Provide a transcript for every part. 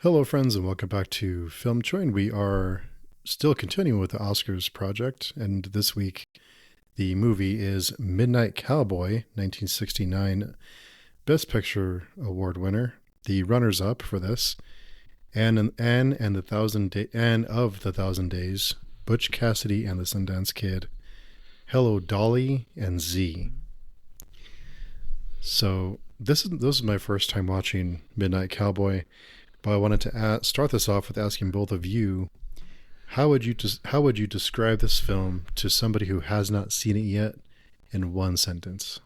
Hello, friends, and welcome back to Film Join. We are still continuing with the Oscars project, and this week the movie is Midnight Cowboy, 1969 Best Picture Award winner. The runners-up for this, Anne and the Thousand Days, Butch Cassidy and the Sundance Kid, Hello Dolly, and Z. So this is my first time watching Midnight Cowboy. But I wanted to start this off with asking both of you, how would you describe this film to somebody who has not seen it yet in one sentence?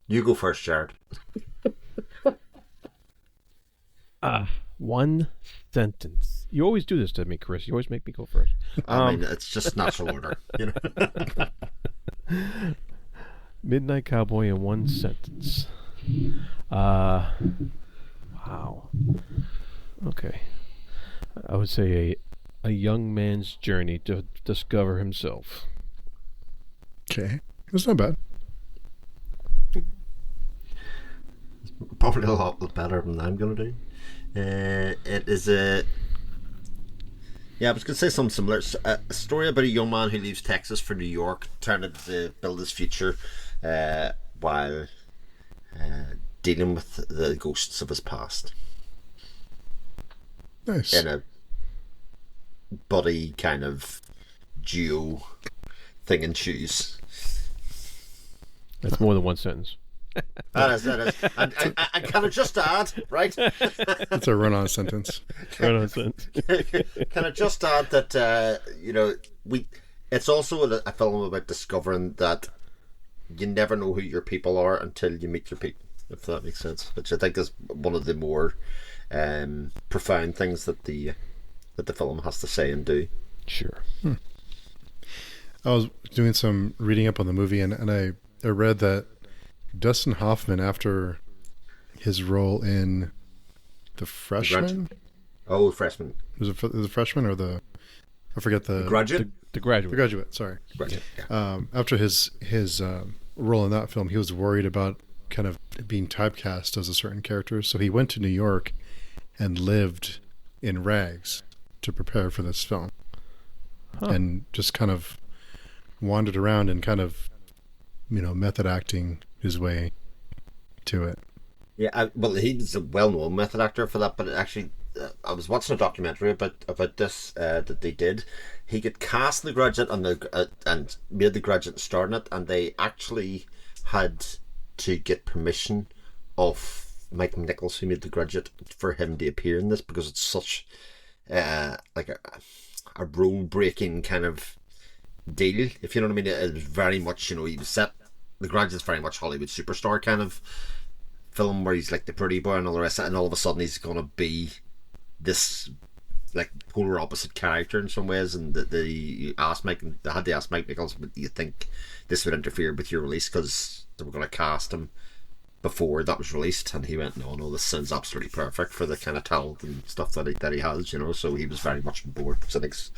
You go first, Jared. One sentence. You always do this to me, Chris. You always make me go first. I mean, it's just natural order, you know. Midnight Cowboy in one sentence. Wow. Okay. I would say a young man's journey to discover himself. Okay. That's not bad. Probably a lot better than I'm going to do. It is a... Yeah, I was going to say something similar. It's a story about a young man who leaves Texas for New York, trying to build his future while dealing with the ghosts of his past. Nice. In a buddy kind of duo thing in shoes. That's more than one sentence. That is. And can I just add, right? That's a run-on sentence. Run-on sentence. Can I just add that, it's also a film about discovering that you never know who your people are until you meet your people, if that makes sense. Which I think is one of the more profound things that the film has to say and do. Sure. I was doing some reading up on the movie, and I read that Dustin Hoffman, after his role in The Freshman... Freshman. Was it the Freshman or the... I forget the... Graduate? The Graduate. The Graduate, sorry. Graduate, yeah. After his role in that film, he was worried about kind of being typecast as a certain character, so he went to New York and lived in rags to prepare for this film. And just kind of wandered around and kind of, method acting his way to it. Yeah, he's a well-known method actor for that, but actually, I was watching a documentary about this that they did. He got cast in The Graduate and made The Graduate starring it, and they actually had to get permission of Mike Nichols, who made The Graduate, for him to appear in this, because it's such like a rule-breaking kind of deal, if you know what I mean. It was very much, he was set. The Graduate's very much Hollywood superstar kind of film, where he's like the pretty boy and all the rest, and all of a sudden he's going to be this like polar opposite character in some ways. And they had to ask Mike Nichols, "Do you think this would interfere with your release?" Because they were going to cast him before that was released, and he went, no, this sounds absolutely perfect for the kind of talent and stuff that he has, so he was very much on board, which I think's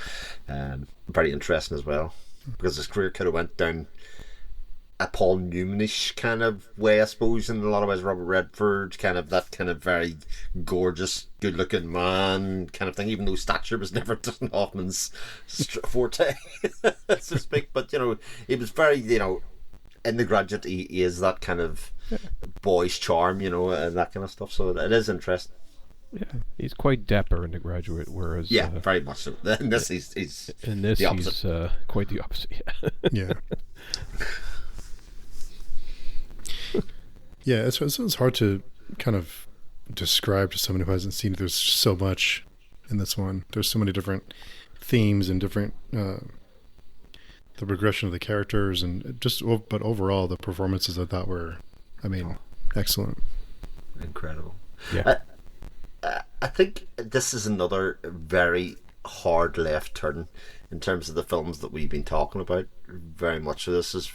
very interesting as well, because his career could have went down a Paul Newman-ish kind of way, I suppose, in a lot of ways. Robert Redford, kind of that kind of very gorgeous, good-looking man kind of thing, even though stature was never Dustin Hoffman's forte, so to speak. But, he was very, in The Graduate, he is that kind of boyish charm, and that kind of stuff. So it is interesting. Yeah, he's quite dapper in The Graduate, whereas very much so. In this, he's the opposite. He's quite the opposite. Yeah. Yeah, it's hard to kind of describe to someone who hasn't seen it. There's so much in this one. There's so many different themes and different the progression of the characters, and but overall the performances I thought were, excellent. Incredible. Yeah. I think this is another very hard left turn in terms of the films that we've been talking about. Very much so. This is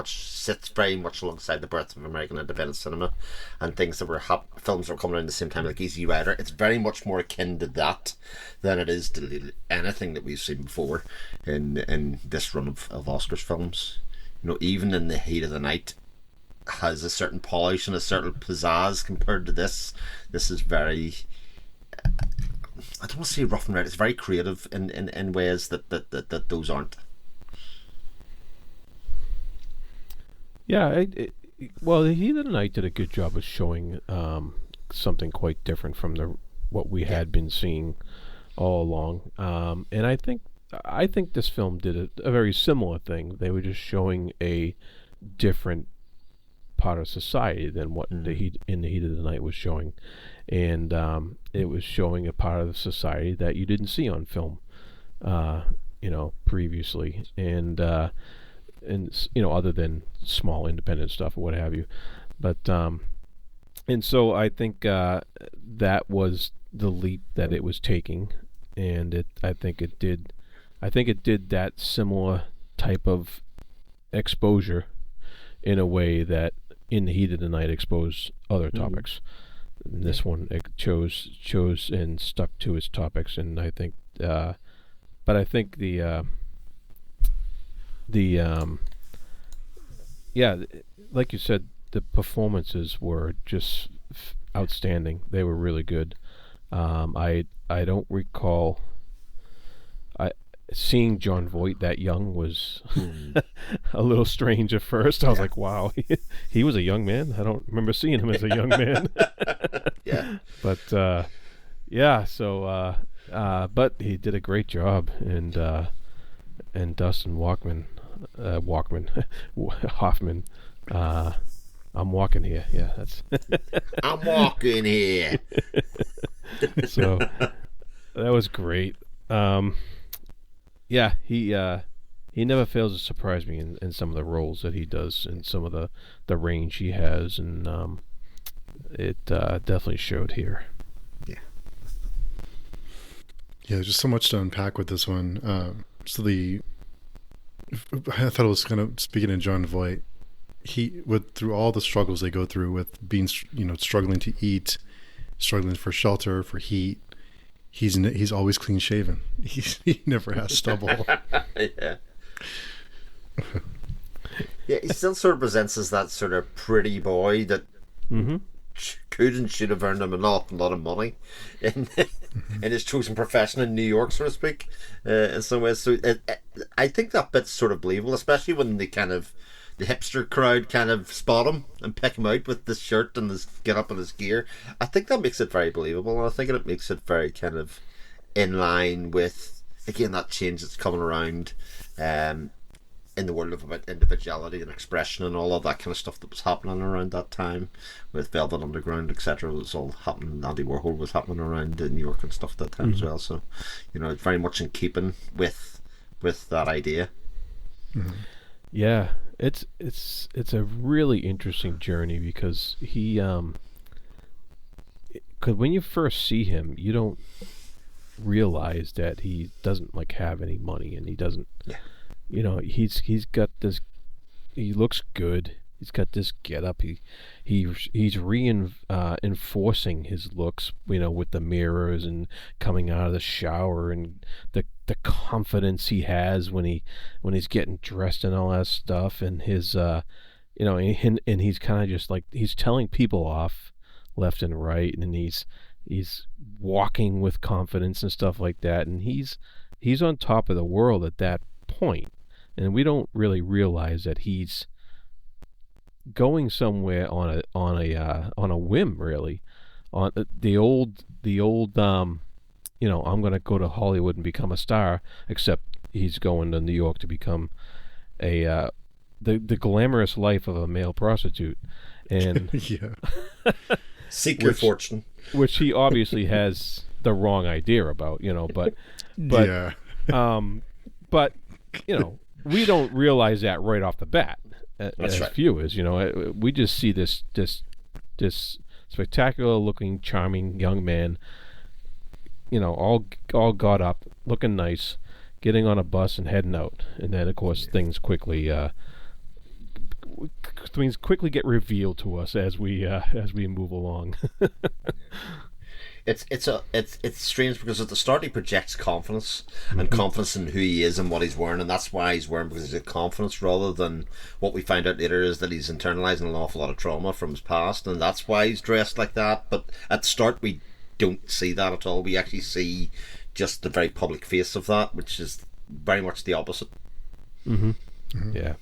sits very much alongside the birth of American independent cinema and things that were films that were coming out at the same time, like Easy Rider. It's very much more akin to that than it is to anything that we've seen before in this run of Oscars films. Even in the heat of the night, has a certain polish and a certain pizzazz compared to this. This is very, I don't want to say rough and ready. It's very creative in ways that those aren't. Yeah, well, the Heat of the Night did a good job of showing something quite different from what we had been seeing all along. And I think this film did a very similar thing. They were just showing a different part of society than what the Heat of the Night was showing, and it was showing a part of the society that you didn't see on film, previously, and other than small independent stuff or what have you, but and so I think that was the leap that it was taking, and I think it did that similar type of exposure in a way that In the Heat of the Night exposed other topics. And this one it chose and stuck to its topics, and I think but I think like you said, the performances were just outstanding. They were really good. I don't recall seeing John Voight that young was a little strange at first. I was like, wow, he was a young man. I don't remember seeing him as a young man. Yeah. But but he did a great job, and Dustin Hoffman. I'm walking here. Yeah, that's. I'm walking here. So that was great. Yeah, he never fails to surprise me in some of the roles that he does, and some of the range he has, and it definitely showed here. Yeah, just so much to unpack with this one. I thought it was kind of, speaking of John Voight, through all the struggles they go through with being, struggling to eat, struggling for shelter, for heat. He's always clean shaven. He never has stubble. Yeah. Yeah, he still sort of presents as that sort of pretty boy that could and should have earned him an awful lot of money in his chosen profession in New York, so to speak, in some ways. So I think that bit's sort of believable, especially when the hipster crowd kind of spot him and pick him out with this shirt and his get up and his gear. I think that makes it very believable, and I think it makes it very kind of in line with, again, that change that's coming around in the world of about individuality and expression and all of that kind of stuff that was happening around that time with Velvet Underground, etc. It was all happening. Andy Warhol was happening around in New York and stuff at that time as well. So, it's very much in keeping with that idea. Yeah, it's a really interesting journey, because because when you first see him, you don't realize that he doesn't have any money, and he doesn't. Yeah. He's got this. He looks good. He's got this get up. He's reinforcing his looks, with the mirrors and coming out of the shower, and the confidence he has when he's getting dressed and all that stuff, and his and he's kind of just he's telling people off left and right, and he's walking with confidence and stuff like that, and he's on top of the world at that point. And we don't really realize that he's going somewhere on a whim, really, on the old I'm going to go to Hollywood and become a star, except he's going to New York to become the glamorous life of a male prostitute, and seek your fortune, which he obviously has the wrong idea about, but we don't realize that right off the bat as viewers. We just see this spectacular looking, charming young man, all got up, looking nice, getting on a bus and heading out, and then of course things quickly get revealed to us as we move along. It's strange because at the start he projects confidence and confidence in who he is and what he's wearing, and that's why he's wearing, because he's got confidence, rather than what we find out later is that he's internalizing an awful lot of trauma from his past, and that's why he's dressed like that. But at the start we don't see that at all. We actually see just the very public face of that, which is very much the opposite. Yeah,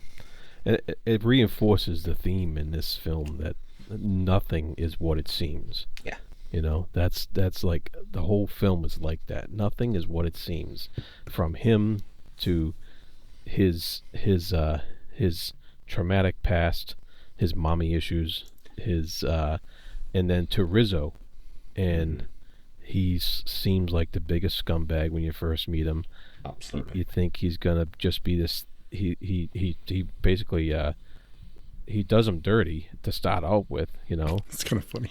and it reinforces the theme in this film that nothing is what it seems. Yeah. You know, that's like the whole film is like that. Nothing is what it seems, from him to his traumatic past, his mommy issues, his and then to Rizzo, and he seems like the biggest scumbag when you first meet him. Absolutely. You think he's gonna just be this. He basically he does him dirty to start out with, you know. It's kind of funny.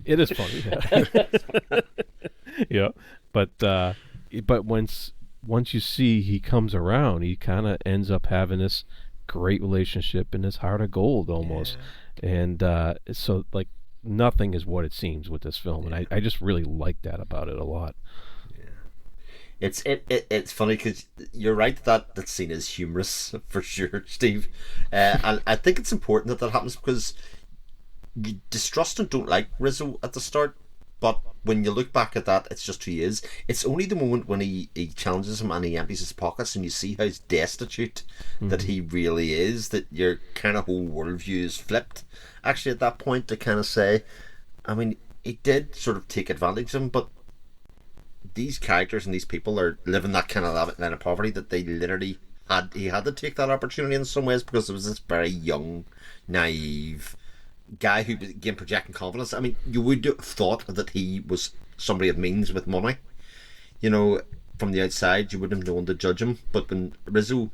It is funny. Yeah. Yeah. But once you see he comes around, he kind of ends up having this great relationship and this heart of gold almost. Yeah. And so like nothing is what it seems with this film, and I just really like that about it a lot. It's funny because you're right that scene is humorous for sure, Steve, and I think it's important that happens because you distrust and don't like Rizzo at the start, but when you look back at that, it's just who he is. It's only the moment when he challenges him and he empties his pockets and you see how destitute that he really is, that your kind of whole worldview is flipped actually at that point, to kind of say, I mean, he did sort of take advantage of him, but these characters and these people are living that kind of line of poverty that they literally he had to take that opportunity in some ways, because it was this very young, naive guy who began projecting confidence. I mean, you would have thought that he was somebody of means with money. You know, from the outside, you wouldn't have known to judge him. But when Rizzo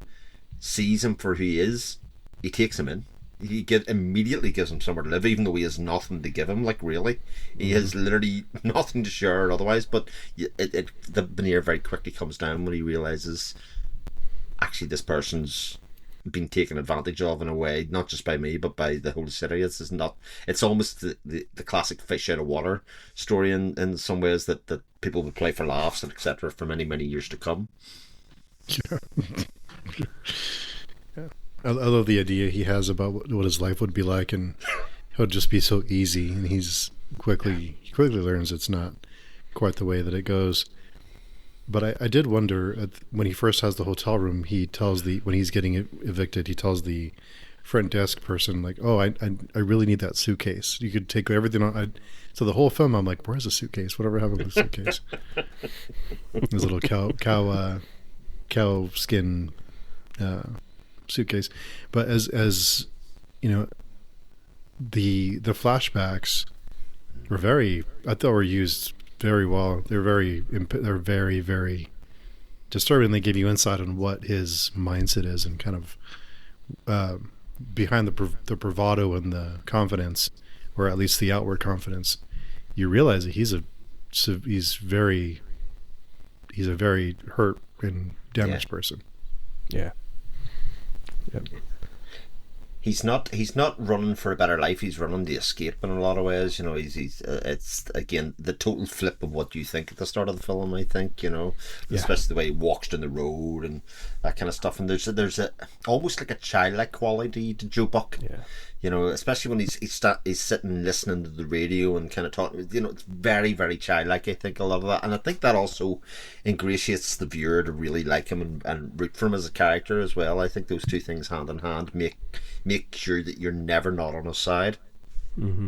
sees him for who he is, he takes him in. He immediately gives him somewhere to live, even though he has nothing to give him. Like, really, he has literally nothing to share or otherwise. But the veneer very quickly comes down when he realizes, actually, this person's been taken advantage of in a way, not just by me, but by the whole city. It's almost the classic fish out of water story in some ways that people would play for laughs and etc. for many, many years to come. Yeah. I love the idea he has about what his life would be like, and how it'd just be so easy, and he quickly learns it's not quite the way that it goes. But I did wonder, when he first has the hotel room, when he's getting evicted, he tells the front desk person, like, oh, I really need that suitcase. You could take everything on. So the whole film, I'm like, where's the suitcase? Whatever happened with the suitcase? His little cow skin suitcase. But as you know, the flashbacks were I thought were used very well. They're very, very disturbing. They give you insight on what his mindset is, and kind of behind the bravado and the confidence, or at least the outward confidence, you realize that he's a very hurt and damaged person. Yeah. Yep. He's not running for a better life. He's running to escape in a lot of ways. You know, he's it's again the total flip of what you think at the start of the film. I think, you know, especially the way he walks down the road and that kind of stuff. And there's a almost like a childlike quality to Joe Buck. Yeah. You know, especially when he's sitting listening to the radio and kind of talking. You know, it's very, very childlike. I think a lot of that, and I think that also ingratiates the viewer to really like him and root for him as a character as well. I think those two things hand in hand make sure that you're never not on his side. Mm-hmm.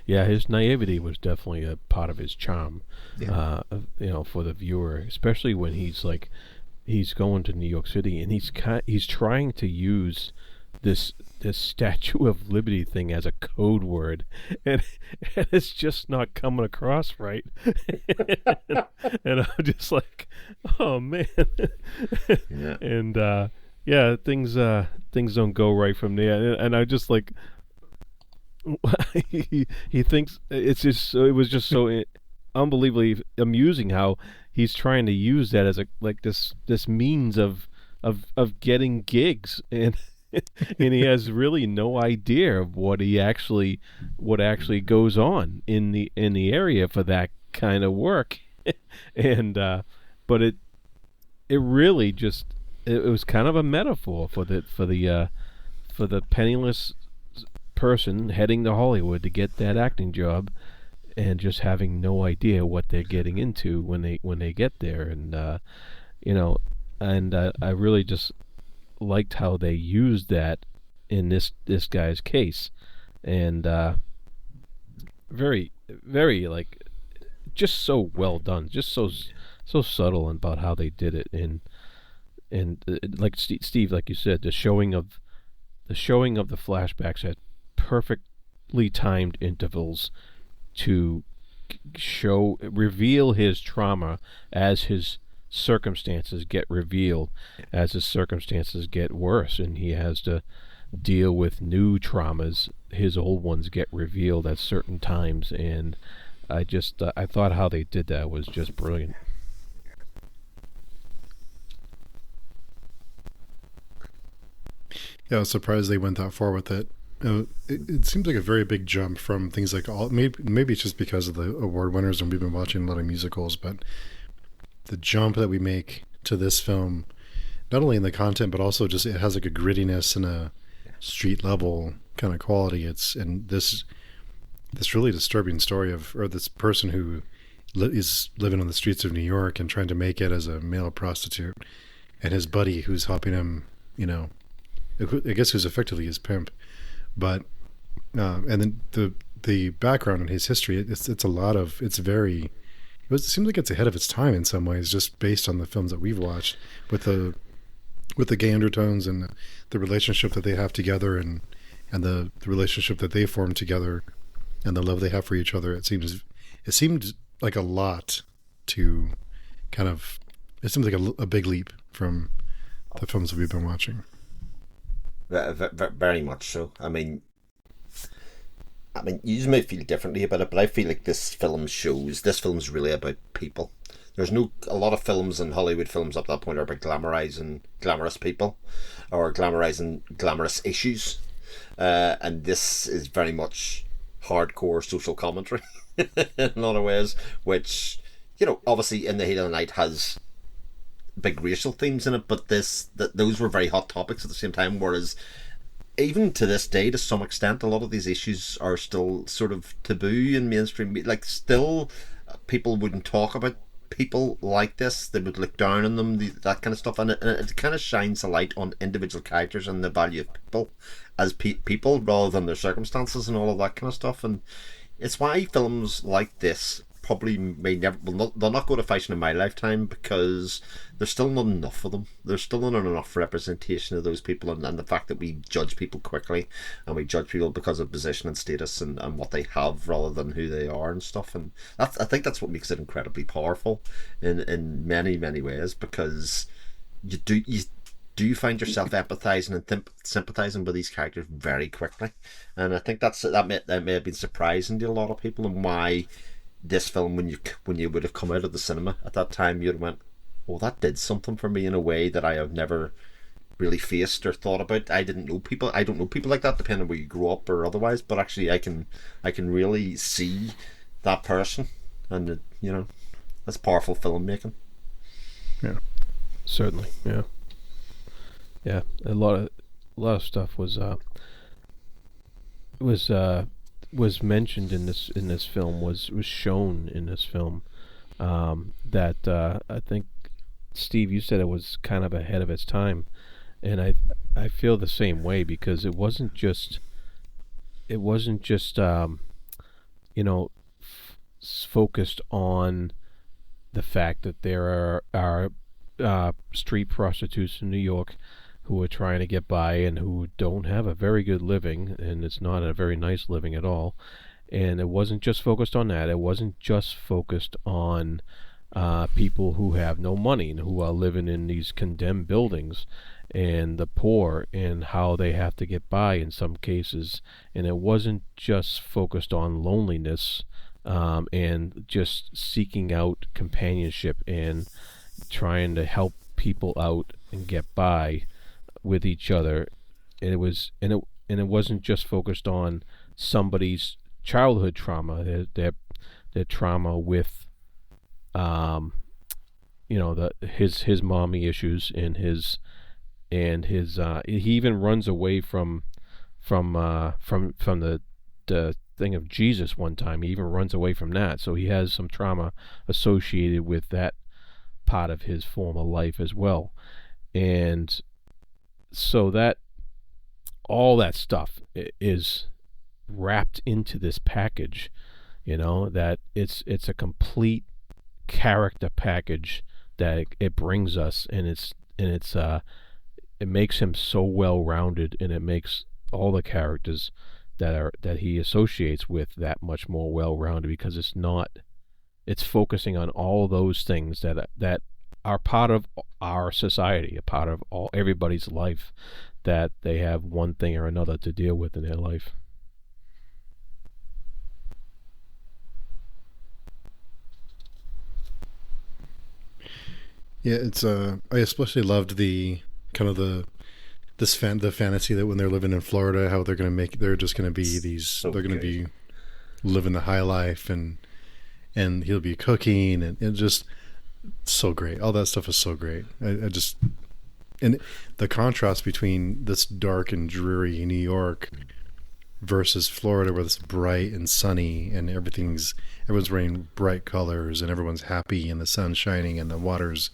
Yeah, his naivety was definitely a part of his charm. Yeah. You know, for the viewer, especially when he's going to New York City and he's trying to use this Statue of Liberty thing as a code word, and it's just not coming across right. And I'm just like, oh man. Yeah. And things don't go right from there, and I just like he thinks it was just so unbelievably amusing how he's trying to use that as this means of getting gigs, and he has really no idea of what actually goes on in the area for that kind of work, and but it really just it was kind of a metaphor for the penniless person heading to Hollywood to get that acting job, and just having no idea what they're getting into when they get there, and I really just liked how they used that in this guy's case, and very very like just so well done, just so subtle about how they did it, and like Steve, like you said, the showing of the flashbacks at perfectly timed intervals to reveal his trauma as his circumstances get revealed, as his circumstances get worse, and he has to deal with new traumas. His old ones get revealed at certain times, and I just I thought how they did that was just brilliant. Yeah, I was surprised they went that far with it. It seems like a very big jump from things like maybe it's just because of the award winners and we've been watching a lot of musicals, but the jump that we make to this film, not only in the content but also just it has like a grittiness and a street level kind of quality. It's and this really disturbing story of this person who is living on the streets of New York and trying to make it as a male prostitute, and his buddy who's helping him, I guess who's effectively his pimp. But and then the background in his history, it's a lot of it seems like it's ahead of its time in some ways, just based on the films that we've watched with the gay undertones and the relationship that they have together, and the relationship that they form together, and the love they have for each other. It seemed like a lot to kind of. It seems like a big leap from the films that we've been watching. Very much so. I mean, you may feel differently about it, but I feel like this film's really about people. There's a lot of films and Hollywood films up to that point are about glamorizing glamorous people or glamorizing glamorous issues, and this is very much hardcore social commentary in a lot of ways, which obviously In the Heat of the Night has big racial themes in it, but those were very hot topics at the same time, whereas even to this day, to some extent, a lot of these issues are still sort of taboo in mainstream. Like, still, people wouldn't talk about people like this. They would look down on them, that kind of stuff, and it kind of shines a light on individual characters and the value of people as people rather than their circumstances and all of that kind of stuff. And it's why films like this probably they'll not go to fashion in my lifetime, because there's still not enough of them. There's still not enough representation of those people, and the fact that we judge people quickly, and we judge people because of position and status and what they have rather than who they are and stuff. And I think that's what makes it incredibly powerful in many, many ways, because you do find yourself empathizing and sympathizing with these characters very quickly. And I think that may have been surprising to a lot of people, and why this film, when you would have come out of the cinema at that time, you'd have went, well, that did something for me in a way that I have never really faced or thought about. I don't know people like that, depending on where you grew up or otherwise, but actually I can really see that person, and that's powerful filmmaking. Yeah, certainly. Yeah. A lot of stuff was mentioned in this film, was shown in this film, that I think, Steve, you said it was kind of ahead of its time, and I feel the same way, because it wasn't just focused on the fact that there are street prostitutes in New York who are trying to get by and who don't have a very good living, and it's not a very nice living at all. And it wasn't just focused on that. It wasn't just focused on people who have no money and who are living in these condemned buildings, and the poor, and how they have to get by in some cases. And it wasn't just focused on loneliness, and just seeking out companionship and trying to help people out and get by with each other. It wasn't just focused on somebody's childhood trauma. They're their trauma with, his mommy issues and his he even runs away from the thing of Jesus one time. He even runs away from that, so he has some trauma associated with that part of his former life as well. And so that all that stuff is wrapped into this package, that it's a complete character package that it brings us, and it makes him so well rounded, and it makes all the characters that he associates with that much more well rounded, because it's focusing on all those things that are part of our society, a part of everybody's life, that they have one thing or another to deal with in their life. Yeah, it's I especially loved the kind of the fantasy that when they're living in Florida, how they're just gonna be they're gonna be living the high life, and he'll be cooking, and it just so great. All that stuff is so great. And the contrast between this dark and dreary New York versus Florida, where it's bright and sunny, and everyone's wearing bright colors, and everyone's happy, and the sun's shining, and the water's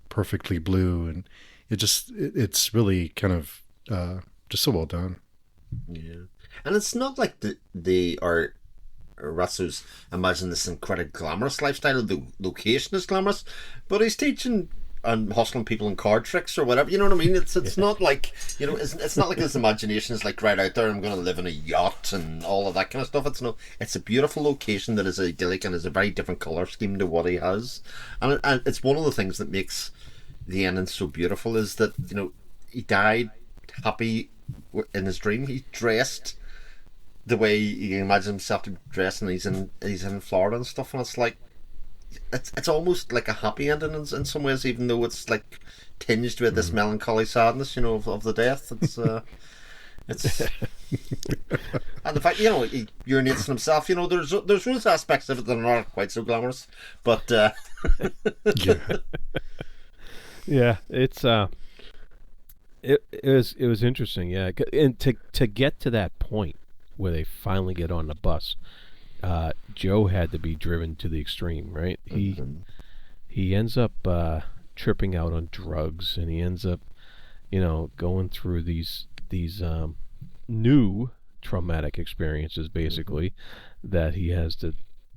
perfectly blue, and it's really kind of just so well done. Yeah, and it's not like the Ratso's imagine this incredibly glamorous lifestyle. The location is glamorous, but he's teaching and hustling people in card tricks or whatever. You know what I mean? It's not like, it's not like his imagination is like right out there, I'm going to live in a yacht and all of that kind of stuff. It's a beautiful location that is idyllic and is a very different color scheme to what he has, and it's one of the things that makes the ending so beautiful, is that he died happy in his dream. He dressed the way he imagines himself to dress, and he's in Florida and stuff, and it's like it's almost like a happy ending in some ways, even though it's like tinged with this melancholy sadness, of the death. It's and the fact he urinates in himself. There's those aspects of it that are not quite so glamorous, but yeah, it's it was interesting, yeah, and to get to that point where they finally get on the bus. Joe had to be driven to the extreme, right? He ends up tripping out on drugs, and he ends up, going through these new traumatic experiences, basically, that he has to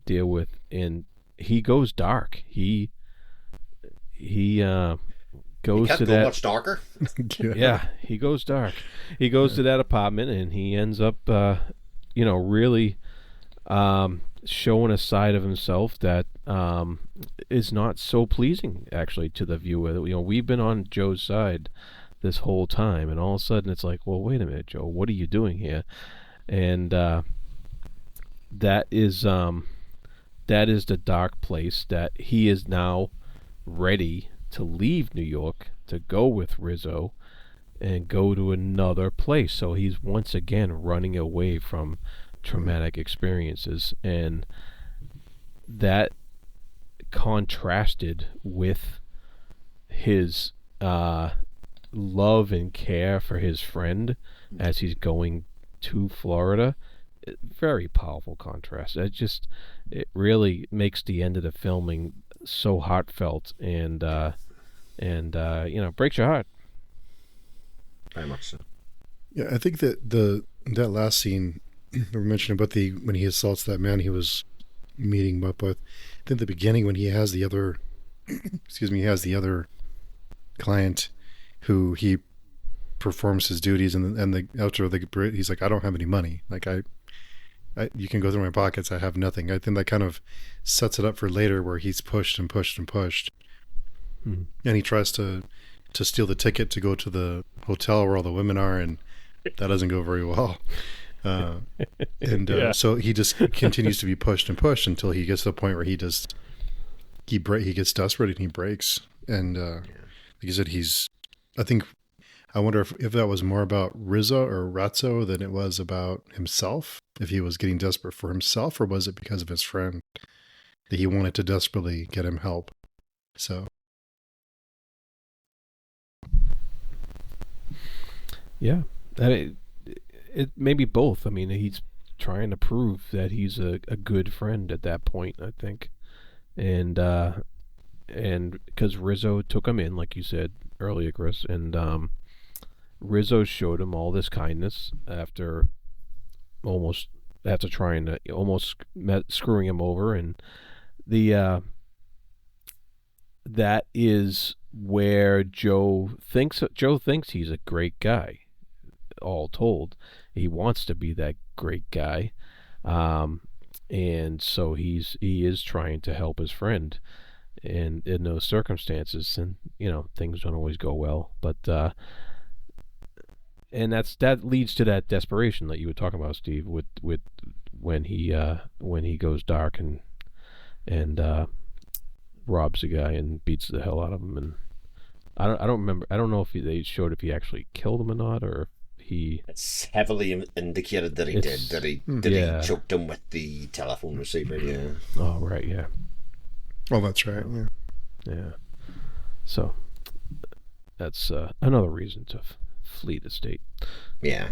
deal with, and he goes dark. He goes to that. Much darker. Yeah, he goes dark. He goes to that apartment, and he ends up, really. Showing a side of himself that is not so pleasing, actually, to the viewer. We've been on Joe's side this whole time, and all of a sudden it's like, well, wait a minute, Joe, what are you doing here? And that is the dark place that he is now ready to leave New York, to go with Rizzo and go to another place. So he's once again running away from traumatic experiences, and that contrasted with his love and care for his friend as he's going to Florida. Very powerful contrast. It really makes the end of the filming so heartfelt, and breaks your heart. Very much so. Yeah, I think that that last scene we mentioned about when he assaults that man he was meeting up with. I think the beginning, when he has the other, he has the other client who he performs his duties, and the after he's like, I don't have any money. Like you can go through my pockets. I have nothing. I think that kind of sets it up for later, where he's pushed and pushed and pushed, and he tries to steal the ticket to go to the hotel where all the women are, and that doesn't go very well. So he just continues to be pushed and pushed until he gets to the point where he gets desperate and he breaks. And like you said, I wonder if that was more about Rizzo or Ratso than it was about himself. If he was getting desperate for himself, or was it because of his friend? that he wanted to desperately get him help. So. Yeah. It may be both. I mean, he's trying to prove that he's a good friend at that point, I think. And because Rizzo took him in, like you said earlier, Chris, and Rizzo showed him all this kindness after trying to screwing him over, and the that is where Joe thinks he's a great guy. All told, he wants to be that great guy, and so he is trying to help his friend. And in those circumstances, and things don't always go well, but and that leads to that desperation that you were talking about, Steve, with when he goes dark and robs a guy and beats the hell out of him. And I don't remember. I don't know if they showed if he actually killed him or not, or if he. It's heavily indicated that he did. That he choked him with the telephone receiver. Yeah. Oh right, yeah. Oh, that's right. Yeah. Yeah. So that's another reason to flee the state. Yeah.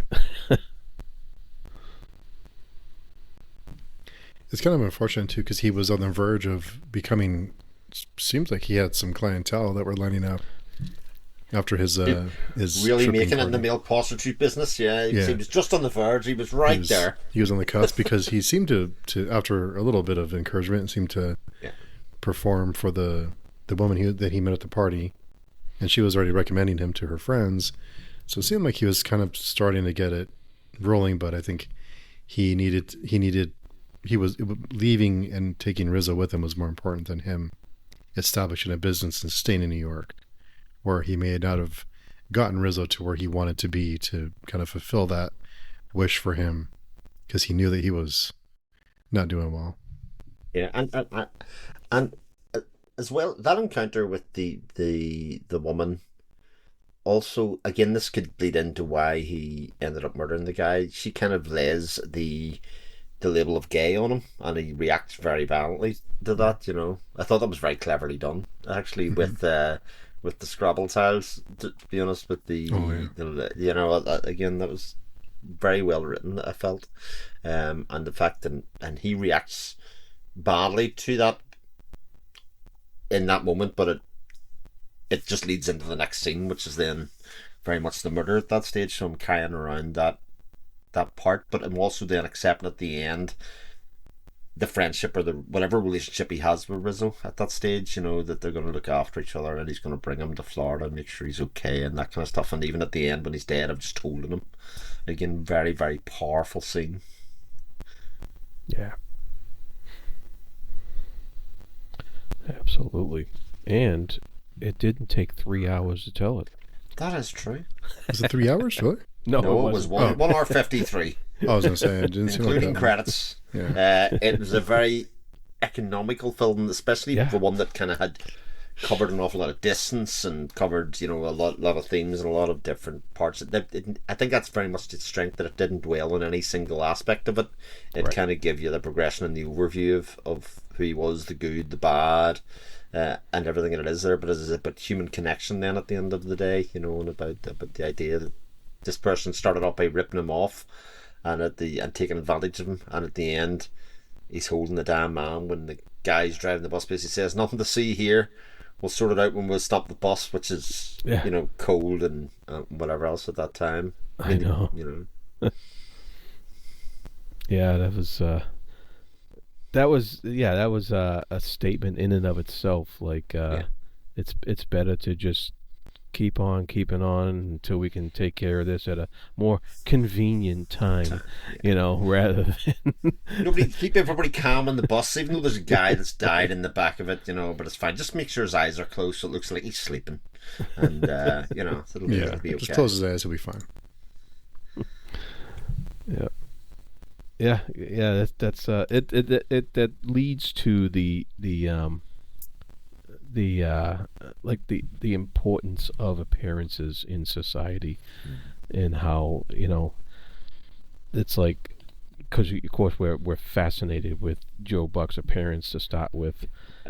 It's kind of unfortunate too, because he was on the verge of becoming. Seems like he had some clientele that were lining up after his really making it in the male prostitute business. Yeah, he was just on the verge. He was right there. He was on the cusp because he seemed to after a little bit of encouragement, seemed to perform for the woman that he met at the party, and she was already recommending him to her friends. So it seemed like he was kind of starting to get it rolling. But I think he was leaving and taking Rizzo with him was more important than him establishing a business and staying in New York, where he may not have gotten Rizzo to where he wanted to be to kind of fulfill that wish for him, because he knew that he was not doing well. Yeah, and as well, that encounter with the woman. Also, again, this could bleed into why he ended up murdering the guy. She kind of lays the label of gay on him, and he reacts very violently to that. I thought that was very cleverly done, actually, with the Scrabble tiles. To be honest, with again, that was very well written. I felt, and the fact and he reacts badly to that in that moment, but it just leads into the next scene, which is then very much the murder at that stage. So I'm carrying around that part, but I'm also then accepting at the end the friendship or the whatever relationship he has with Rizzo at that stage, that they're going to look after each other, and he's going to bring him to Florida and make sure he's okay and that kind of stuff. And even at the end when he's dead, I'm just holding him. Again, very, very powerful scene. Yeah. Absolutely. And it didn't take 3 hours to tell it. That is true. Was it 3 hours, really? No, it was 1 hour 53. I was going to say, it didn't seem like including that. Credits. Yeah. It was a very economical film, especially for one that kind of had covered an awful lot of distance and covered, a lot of themes and a lot of different parts. I think that's very much its strength, that it didn't dwell on any single aspect of it. It kind of gave you the progression and the overview of who he was, the good, the bad, and everything that it is there. But it's about human connection then at the end of the day, and about the idea that this person started off by ripping him off and taking advantage of him, and at the end he's holding the damn man when the guy's driving the bus, because he says, "Nothing to see here. We'll sort it out when we'll stop the bus," which is cold and whatever else at that time. I know. Yeah, that was a statement in and of itself. Like it's better to just keep on keeping on until we can take care of this at a more convenient time, rather than keep everybody calm on the bus, even though there's a guy that's died in the back of it, but it's fine. Just make sure his eyes are closed so it looks like he's sleeping, and it'll be okay. Just close his eyes, he'll be fine. Yeah. That's it. That leads to the importance of appearances in society, and how it's like because of course we're fascinated with Joe Buck's appearance to start with,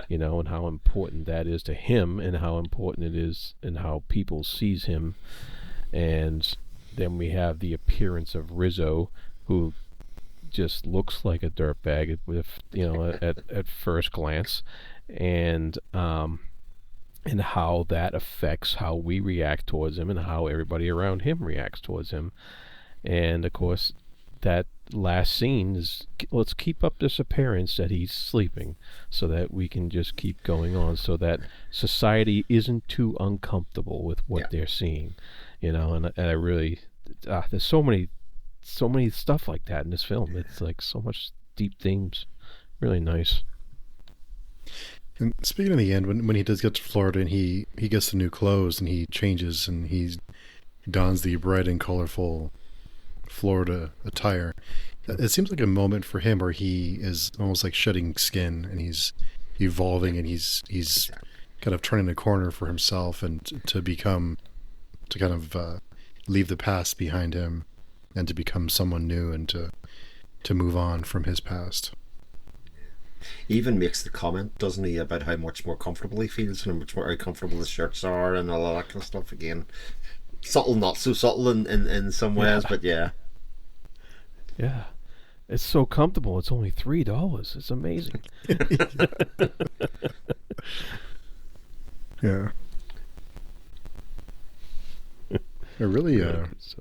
and how important that is to him, and how important it is, and how people sees him, and then we have the appearance of Rizzo, who just looks like a dirtbag with at first glance, and how that affects how we react towards him and how everybody around him reacts towards him. And of course, that last scene is, let's keep up this appearance that he's sleeping so that we can just keep going on, so that society isn't too uncomfortable with what they're seeing, and I really, there's so many stuff like that in this film. It's like so much deep themes. Really nice. And speaking of the end, when he does get to Florida and he gets the new clothes and he changes and he dons the bright and colorful Florida attire, it seems like a moment for him where he is almost like shedding skin and he's evolving and he's kind of turning a corner for himself and to kind of leave the past behind him and to become someone new and to move on from his past. He even makes the comment, doesn't he, about how much more comfortable he feels and how much more how comfortable the shirts are and all that kind of stuff. Again, subtle, not so subtle in some ways, but yeah. Yeah. It's so comfortable. It's only $3. It's amazing. Yeah. I really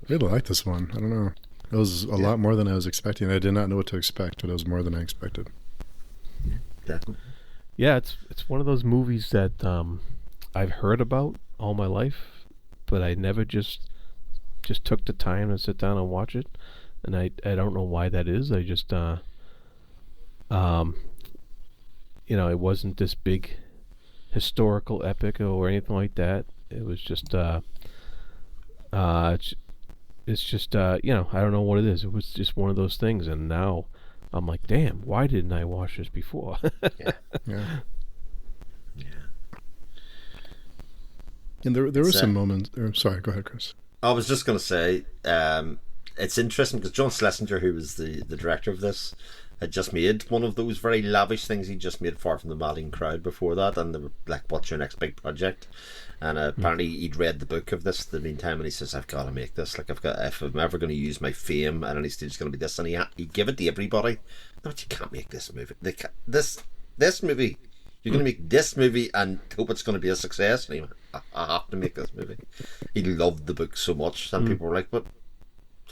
like this one. I don't know. It was a lot more than I was expecting. I did not know what to expect, but it was more than I expected. Yeah, definitely. Yeah, it's one of those movies that I've heard about all my life, but I never just took the time to sit down and watch it. And I don't know why that is. I just it wasn't this big historical epic or anything like that. It was just it's just I don't know what it is. It was just one of those things, and now I'm like, damn, why didn't I watch this before? Yeah. And there were some moments. Sorry, go ahead, Chris. I was just going to say, it's interesting because John Schlesinger, who was the director of this, had just made one of those very lavish things. He just made Far From the Madding Crowd before that, and they were like, what's your next big project? And apparently he'd read the book of this in the meantime, and he says, I've got to make this. Like, if I'm ever going to use my fame at any stage, it's going to be this. And he'd give it to everybody. No, but you can't make this movie. This movie, you're going to make this movie and hope it's going to be a success. And he went, I have to make this movie. He loved the book so much, and people were like, but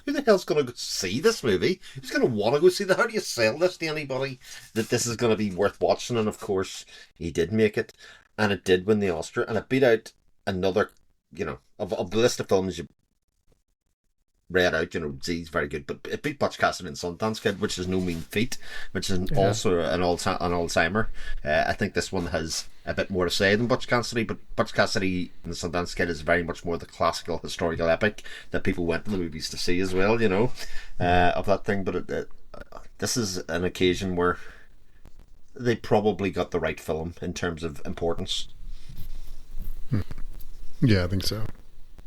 who the hell's going to go see this movie? Who's going to want to go see that? How do you sell this to anybody that this is going to be worth watching? And of course, he did make it, and it did win the Oscar, and it beat out another, of the list of films you read out, Z's very good, but it beat Butch Cassidy and Sundance Kid, which is no mean feat, which is also an Alzheimer. I think this one has a bit more to say than Butch Cassidy, but Butch Cassidy and the Sundance Kid is very much more the classical historical epic that people went to the movies to see as well, of that thing. But this is an occasion where they probably got the right film in terms of importance. Yeah, I think so.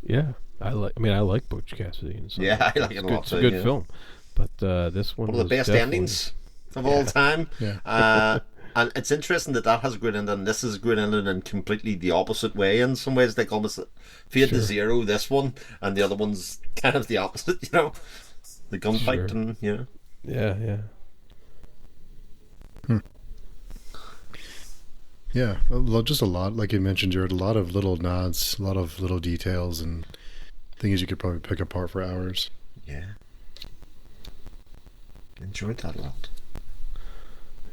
Yeah. I like Butch Cassidy and Sundance. Yeah, I like it a lot. It's a good film, but this one of the best endings of all time. Yeah. And it's interesting that has a great ending, and this is a great ending in completely the opposite way. In some ways, like almost Fade to Zero, this one, and the other one's kind of the opposite. The gunfight, and Yeah. Yeah, just a lot, like you mentioned, Jared, a lot of little nods, a lot of little details and things you could probably pick apart for hours. Yeah. Enjoyed that a lot.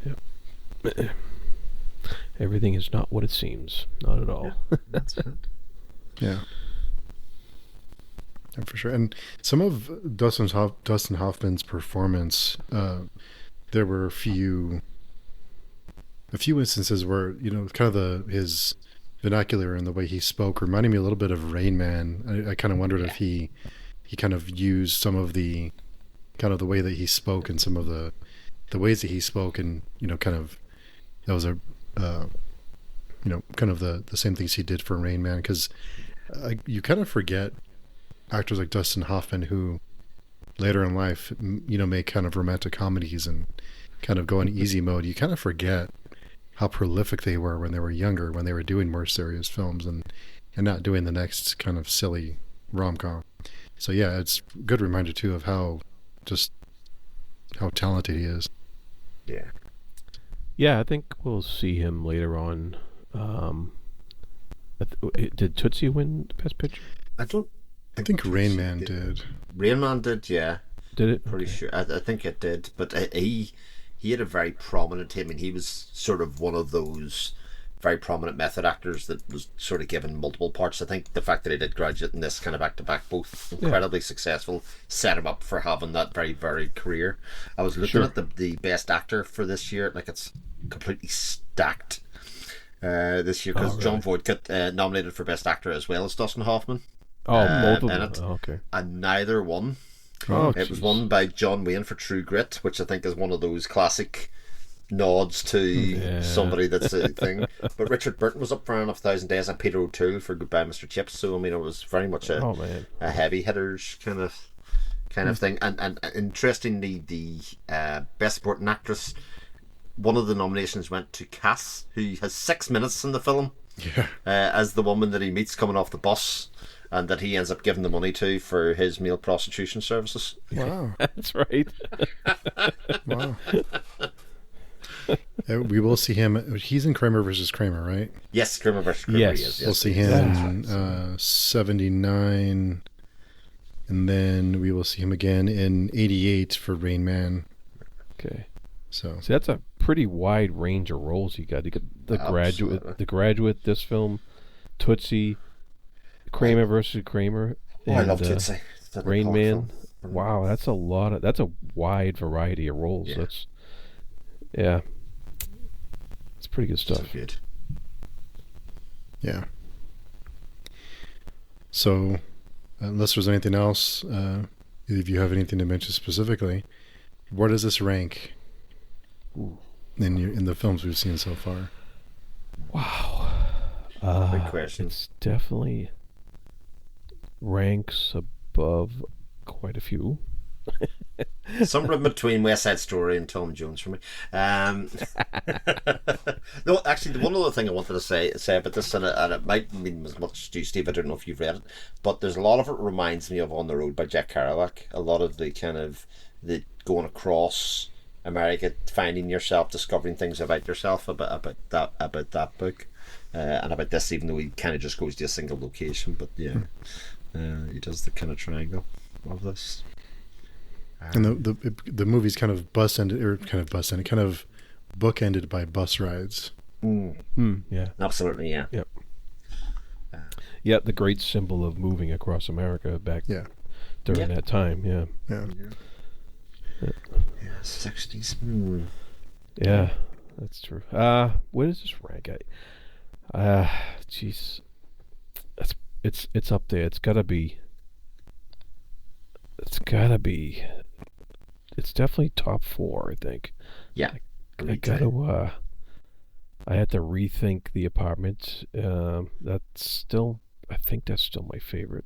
Yep. Everything is not what it seems. Not at all. Yeah, that's it. Yeah. For sure. And some of Dustin Hoffman's performance, there were a few instances where kind of his vernacular and the way he spoke reminded me a little bit of Rain Man. I kind of wondered if he kind of used some of the kind of the way that he spoke and some of the ways that he spoke, and kind of that was a kind of the same things he did for Rain Man, because you kind of forget actors like Dustin Hoffman who later in life, make kind of romantic comedies and kind of go in easy mode, you kind of forget how prolific they were when they were younger, when they were doing more serious films and not doing the next kind of silly rom-com. So yeah, it's a good reminder too of how talented he is. Yeah. Yeah, I think we'll see him later on. Did Tootsie win Best Picture? I think Rain Man did. Rain Man did, yeah. Did it? Pretty sure. I think it did. But he had a very prominent... I mean, he was sort of one of those very prominent method actors that was sort of given multiple parts. I think the fact that he did Graduate and this kind of back-to-back, both incredibly successful, set him up for having that very varied career. I was looking at the Best Actor for this year. Like, it's completely stacked this year, because John Voight got nominated for Best Actor as well as Dustin Hoffman. Both of them. Okay. And neither won. It was won by John Wayne for True Grit, which I think is one of those classic nods to somebody that's a thing. But Richard Burton was up for Enough 1,000 Days, and Peter O'Toole for Goodbye Mr. Chips. So I mean, it was very much a heavy hitters kind of thing. And interestingly, the Best Supporting Actress, one of the nominations went to Cass, who has 6 minutes in the film as the woman that he meets coming off the bus, and that he ends up giving the money to for his male prostitution services. Wow. That's right. Wow. We will see him. He's in Kramer versus Kramer, right? Yes, Kramer versus Kramer. Yes. We'll see him in 79, and then we will see him again in 88 for Rain Man. Okay. So that's a pretty wide range of roles you got. You got The Graduate, this film, Tootsie, Kramer versus Kramer. I love Tootsie. Rain Man. Wow, that's a wide variety of roles. Yeah. It's pretty good stuff. So good. Yeah. So, unless there's anything else, if you have anything to mention specifically, where does this rank in the films we've seen so far? Wow. Good question. It's definitely ranks above quite a few. Somewhere in between West Side Story and Tom Jones for me. No, actually, the one other thing I wanted to say about this, and it might mean as much to you, Steve, I don't know if you've read it, but there's a lot of it reminds me of On the Road by Jack Kerouac. A lot of the kind of the going across America, finding yourself, discovering things about yourself, about that book, and about this, even though he kind of just goes to a single location. But yeah, he does the kind of triangle of this. And the movie's kind of bookended by bus rides. Yeah, absolutely, yeah. Yep. Yeah, the great symbol of moving across America back during that time. Yeah. 60s. Yeah, that's true. Where does this rank at? Jeez, it's up there. It's gotta be. It's definitely top 4, I think. Yeah. I gotta. I had to rethink The Apartment. I think that's still my favorite.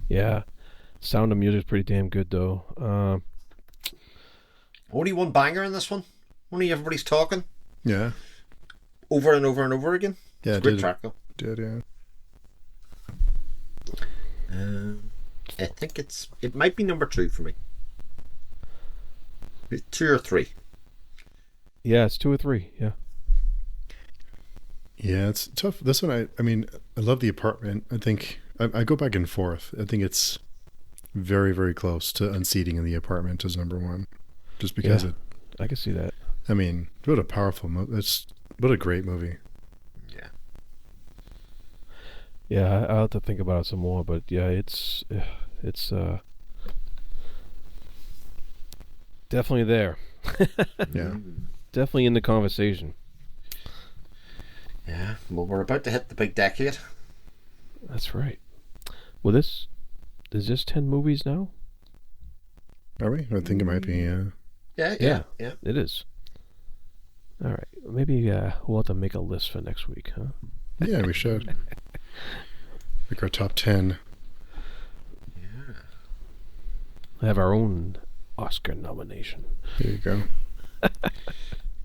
Yeah. Sound of Music's pretty damn good, though. Only one banger in this one. Only everybody's talking. Yeah. Over and over and over again. Yeah, it's a great track, though. Yeah. I think it might be number 2 for me. 2 or 3. Yeah, it's 2 or 3. Yeah. Yeah, it's tough. This one, I mean, I love The Apartment. I think I go back and forth. I think it's very, very close to Unseating in The Apartment as number 1, just because I can see that. I mean, what a powerful movie! What a great movie. Yeah. Yeah, I'll have to think about it some more, but yeah, it's definitely there. Yeah. Definitely in the conversation. Yeah. Well, we're about to hit the big decade. That's right. Well, is this 10 movies now? Are we? I think it might be. Yeah. It is. All right. Maybe we'll have to make a list for next week, huh? Yeah, we should. Like our top 10. have our own Oscar nomination. There you go.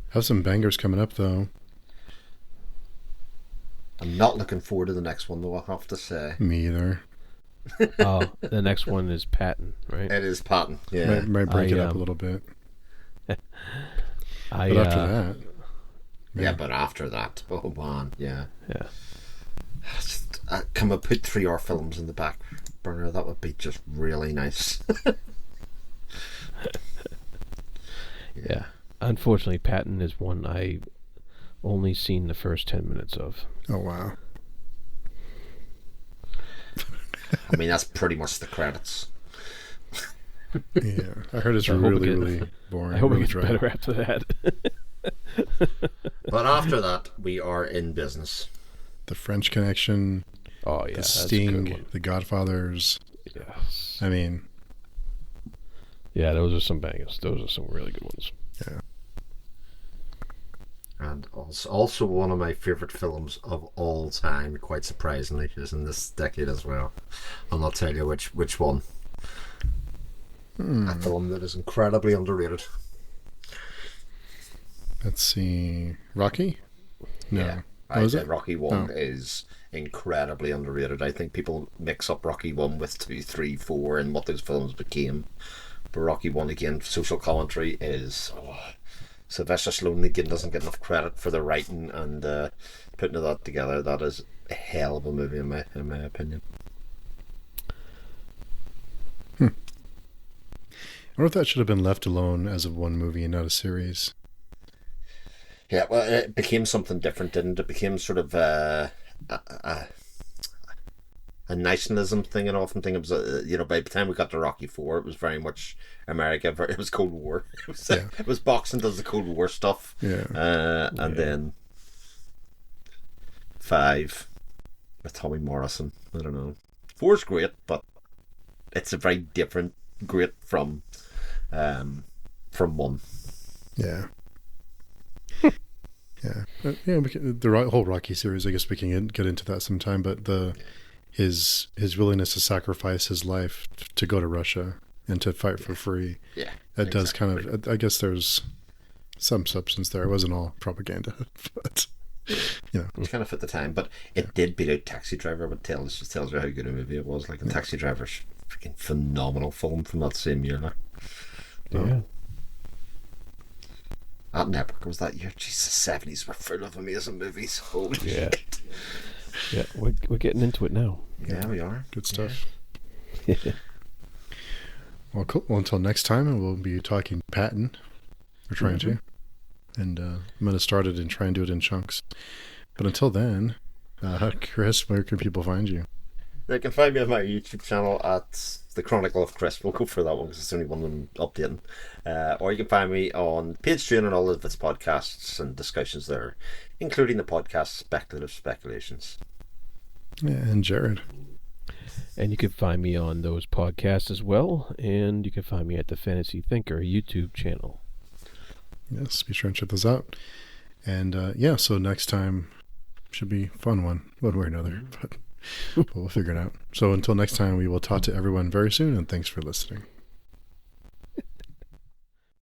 Have some bangers coming up, though. I'm not looking forward to the next one, though, I'll have to say. Me either. Oh, the next one is Patton, right? It is Patton, yeah. Might break it up a little bit. But after that... Yeah, but after that, oh man, yeah. Yeah. Can we put 3-hour films in the back burner? That would be just really nice. Yeah. Unfortunately, Patton is one I only seen the first 10 minutes of. Oh, wow. I mean, that's pretty much the credits. Yeah, I heard it's really boring. I hope really it gets dry. better after that. But after that, we are in business. The French Connection, Oh, yeah. The that's a good Sting, one. The Godfathers. Yes. I mean, Yeah, those are some bangers. Those are some really good ones. yeah. And also one of my favourite films of all time, quite surprisingly, is in this decade as well. And I'll tell you which one. A film that is incredibly underrated. Let's see. Rocky? No. Yeah, Oh, I'd is say it? Rocky 1 Oh. is incredibly underrated. I think people mix up Rocky 1 with 2, 3, 4 and what those films became. But Rocky 1, again, social commentary is... Sylvester Stallone, again, doesn't get enough credit for the writing and putting that together. That is a hell of a movie in my opinion. I wonder if that should have been left alone as of one movie and not a series. Yeah, well, it became something different, didn't it? It became sort of a nationalism thing, and I often think it was, by the time we got to Rocky 4, it was very much America. It was Cold War. It was boxing does the Cold War stuff. Yeah. And then 5 with Tommy Morrison. I don't know. 4's great, but it's a very different great from 1. Yeah. Yeah. The whole Rocky series, I guess we can get into that sometime, but his willingness to sacrifice his life to go to Russia and to fight for free. Yeah. That does kind of, I guess there's some substance there. It wasn't all propaganda, but, It's kind of fit the time, but it did beat out Taxi Driver, but just tells you how good a movie it was. Like, the Taxi Driver's freaking phenomenal film from that same year. Like. Yeah. That Network was that year. Jesus, the 70s were full of amazing movies. Holy Yeah. shit. Yeah, we're getting into it now. Yeah, we are. good stuff. Yeah. Well, cool. Well, until next time, we'll be talking Patton. We're trying to. And I'm going to start it and try and do it in chunks. But until then, Chris, where can people find you? They can find me on my YouTube channel at The Chronicle of Chris. We'll go for that one because it's the only one I'm updating. Or you can find me on Page 2 and all of its podcasts and discussions there, including the podcast Speculative Speculations. Yeah, and Jared. And you can find me on those podcasts as well. And you can find me at the Fantasy Thinker YouTube channel. Yes, be sure and check those out. And so next time should be a fun one way or another. But we'll figure it out. So until next time, we will talk to everyone very soon, and thanks for listening.